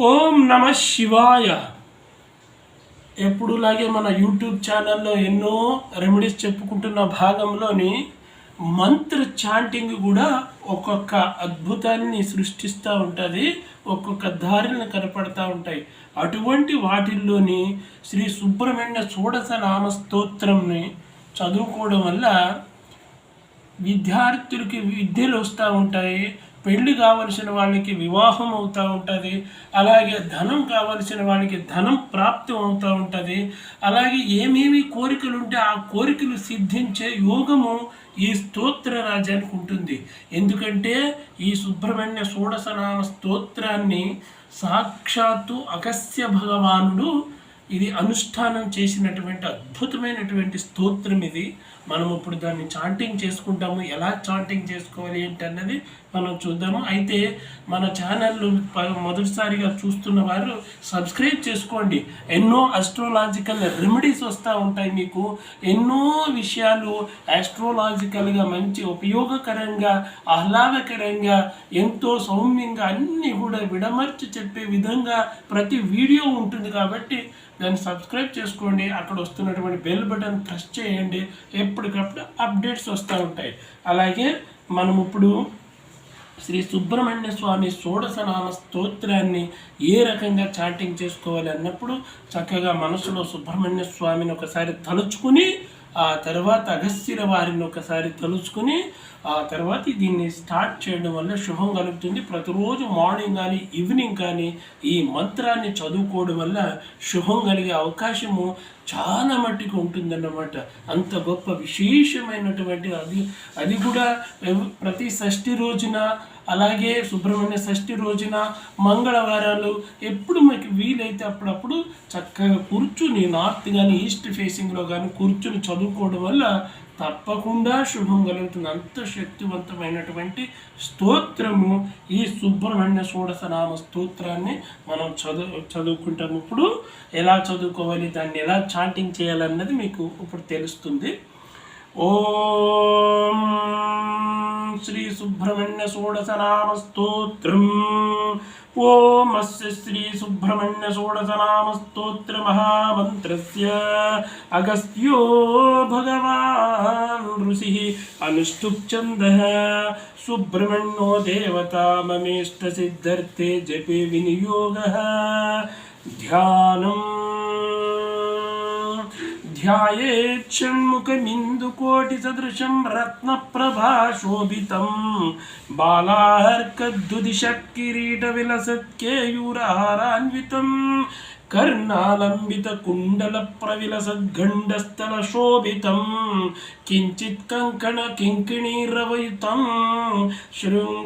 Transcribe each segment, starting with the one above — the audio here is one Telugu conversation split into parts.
ఓం నమ శివాయ. ఎప్పుడులాగే మన యూట్యూబ్ ఛానల్లో ఎన్నో రెమెడీస్ చెప్పుకుంటున్న భాగంలోని మంత్ర చాంటింగ్ కూడా ఒక్కొక్క అద్భుతాన్ని సృష్టిస్తూ ఉంటుంది, ఒక్కొక్క దారిని కనపడతా ఉంటాయి. అటువంటి వాటిల్లోని శ్రీ సుబ్రహ్మణ్య షోడశ నామ స్తోత్రంని చదువుకోవడం వల్ల విద్యార్థులకి విద్యలు వస్తూ ఉంటాయి, పెళ్లి కావలసిన వాళ్ళకి వివాహం అవుతూ ఉంటుంది, అలాగే ధనం కావలసిన వాళ్ళకి ధనం ప్రాప్తం అవుతూ ఉంటుంది. అలాగే ఏమేమి కోరికలు ఉంటే ఆ కోరికలు సిద్ధించే యోగము ఈ స్తోత్ర రాజానికి ఉంటుంది. ఎందుకంటే ఈ సుబ్రహ్మణ్య షోడశనామ స్తోత్రాన్ని సాక్షాత్తు అగస్త్య భగవానుడు ఇది అనుష్ఠానం చేసినటువంటి అద్భుతమైనటువంటి స్తోత్రం ఇది. మనం ఇప్పుడు దాన్ని చాంటింగ్ చేసుకుంటాము. ఎలా చాంటింగ్ చేసుకోవాలి ఏంటన్నది మనం చూద్దాము. అయితే మన ఛానల్ మొదటిసారిగా చూస్తున్న వారు సబ్స్క్రైబ్ చేసుకోండి. ఎన్నో ఆస్ట్రోలాజికల్ రెమెడీస్ వస్తూ ఉంటాయి. మీకు ఎన్నో విషయాలు ఆస్ట్రోలాజికల్గా మంచి ఉపయోగకరంగా, ఆహ్లాదకరంగా, ఎంతో సౌమ్యంగా అన్నీ కూడా విడమర్చి చెప్పే విధంగా ప్రతి వీడియో ఉంటుంది. కాబట్టి దాన్ని సబ్స్క్రైబ్ చేసుకోండి. అక్కడ వస్తున్నటువంటి బెల్ బటన్ ప్రెస్ చేయండి. ఎప్పటికప్పుడు అప్డేట్స్ వస్తూ ఉంటాయి. అలాగే మనం ఇప్పుడు శ్రీ సుబ్రహ్మణ్య స్వామి షోడశనామ స్తోత్రాన్ని ఏ రకంగా చాంటింగ్ చేసుకోవాలి అన్నప్పుడు చక్కగా మనసులో సుబ్రహ్మణ్య స్వామిని ఒకసారి తలుచుకుని, ఆ తర్వాత అగస్త్యుల వారిని ఒకసారి తలుచుకుని, ఆ తర్వాత దీన్ని స్టార్ట్ చేయడం వల్ల శుభం కలుగుతుంది. ప్రతిరోజు మార్నింగ్ కానీ ఈవినింగ్ కానీ ఈ మంత్రాన్ని చదువుకోవడం వల్ల శుభం కలిగే అవకాశము చాలా మట్టికి ఉంటుందన్నమాట. అంత గొప్ప విశేషమైనటువంటి అది కూడా ప్రతి షష్ఠి రోజున, అలాగే సుబ్రహ్మణ్య షష్ఠి రోజున, మంగళవారాలు ఎప్పుడు మీకు వీలైతే అప్పుడప్పుడు చక్కగా కూర్చుని నార్త్ కానీ ఈస్ట్ ఫేసింగ్లో కానీ కూర్చుని చదువుకోవడం వల్ల తప్పకుండా శుభం కలుగుతుంది. అంత శక్తివంతమైనటువంటి స్తోత్రము ఈ సుబ్రహ్మణ్య షోడశనామ స్తోత్రాన్ని మనం చదువుకుంటాము. ఇప్పుడు ఎలా చదువుకోవాలి, దాన్ని ఎలా చాంటింగ్ చేయాలన్నది మీకు ఇప్పుడు తెలుస్తుంది. ఓం శ్రీ సుబ్రహ్మణ్య షోడశనామ స్తోత్రం. ఓం అస్య శ్రీ సుబ్రహ్మణ్య షోడశనామ స్తోత్ర మహామంత్రస్య అగస్త్యో భగవాన్ ఋషి అనుష్ఠుప్ ఛందః సుబ్రహ్మణ్యో దేవతా మమేష్ట సిద్ధార్థే జపే వినియోగః. ధ్యానం ధ్యాయేత్ షణ్ముఖమిందుకోటిసదృశం రత్నప్రభాశోభితం బాలార్కద్దుదిశక్కిరీటవిలసత్కేయూరహారాన్వితం కర్ణాలంబితకుండలప్రవిలసద్గండస్థలశోభితం కించిత్ కంకణ కింకిణీరవయుతం శృంగారసారోదయం.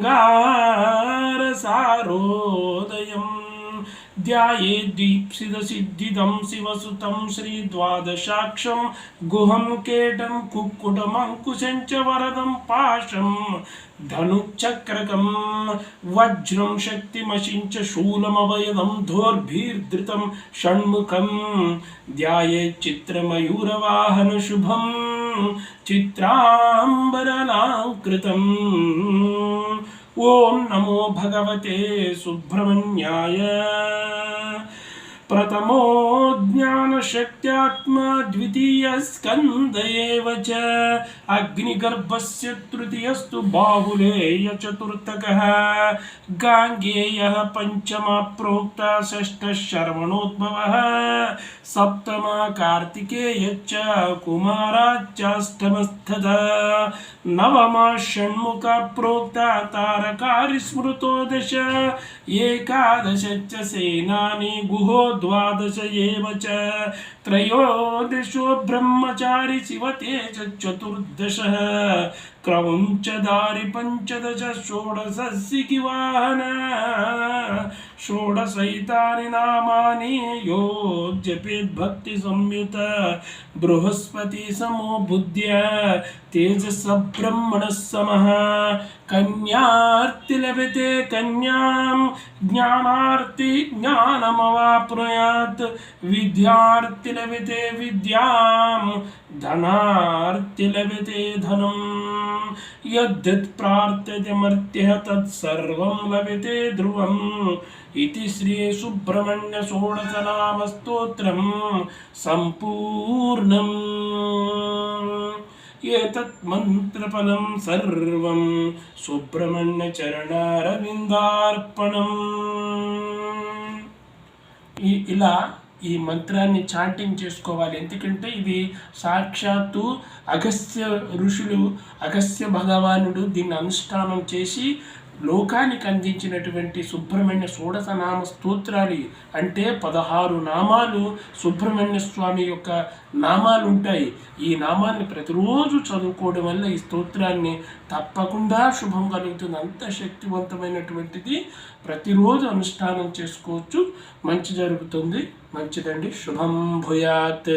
ధ్యాయే దీప్సిదసిద్ధిదం శివసుతం శ్రీద్వాదశాక్షం గుహం కేటం కుక్కుటమంకుశం చ వరదం పాశం ధనుచక్రకం వజ్రం శక్తిమశించ శూలమవయదం ధోర్భిర్ధృతం షణ్ముఖం. ధ్యాయే చిత్రమయూరవాహన శుభం చిత్రాంబరలాంకృతం. ఓం నమో భగవతే సుబ్రహ్మణ్యాయ. ప్రథమో జ్ఞానశక్త్యాత్మా ద్వితీయ స్కంద ఏవ చ అగ్నిగర్భస్య తృతీయస్తు బాహులేయ చతుర్థకః గాంగేయః పంచమా ప్రోక్త షష్ఠః శర్వణోద్భవః సప్తమా కార్తికేయశ్చ కుమారాశ్చాష్టమస్తథా నవమా షణ్ముఖ ప్రోక్త తారకారి స్మృతో దశ ఏకాదశ చ సేనాని గుహో ద్వాదశ ఏవ చ త్రయోదశో బ్రహ్మచారి శివతేజ చతుర్దశః క్రౌంచదారి పంచదశ షోడశస్సికి వాహన షోడశైతాని నామాని యో జపేత్ భక్తి సంయుత బృహస్పతి సమో బుద్ధ్య తేజస బ్రహ్మణ సమః కన్యార్తి లభతే కన్యాం జ్ఞానార్తి జ్ఞానమవాప్నుయాత్ విద్యార్తి లభతే విద్యాం ధనార్తి లభతే ధనం యద్యత్ ప్రార్థ్యతే మర్త్యః తత్సర్వం లభతే ధ్రువం इति श्री सुब्रह्मण्य षोडशनाम स्तोत्रम संपूर्णम् एतत् मंत्रफलं सर्वं सुब्रह्मण्य चरणारविन्दार्पणम् ఇలా ఈ మంత్రాన్ని చాంటింగ్ చేసుకోవాలి. ఎందుకంటే ఇది సాక్షాత్తు అగస్త్య ఋషులు, అగస్త్య భగవానుడు దీన్ని అనుష్ఠానం చేసి లోకానికి అందించినటువంటి సుబ్రహ్మణ్య షోడశనామ స్తోత్రాలు. అంటే 16 నామాలు సుబ్రహ్మణ్య స్వామి యొక్క నామాలు ఉంటాయి. ఈ నామాన్ని ప్రతిరోజు చదువుకోవడం వల్ల ఈ స్తోత్రాన్ని తప్పకుండా శుభం కలుగుతుంది. అంత శక్తివంతమైనటువంటిది. ప్రతిరోజు అనుష్ఠానం చేసుకోవచ్చు, మంచి జరుగుతుంది. మంచిదండి. శుభం భూయాత్.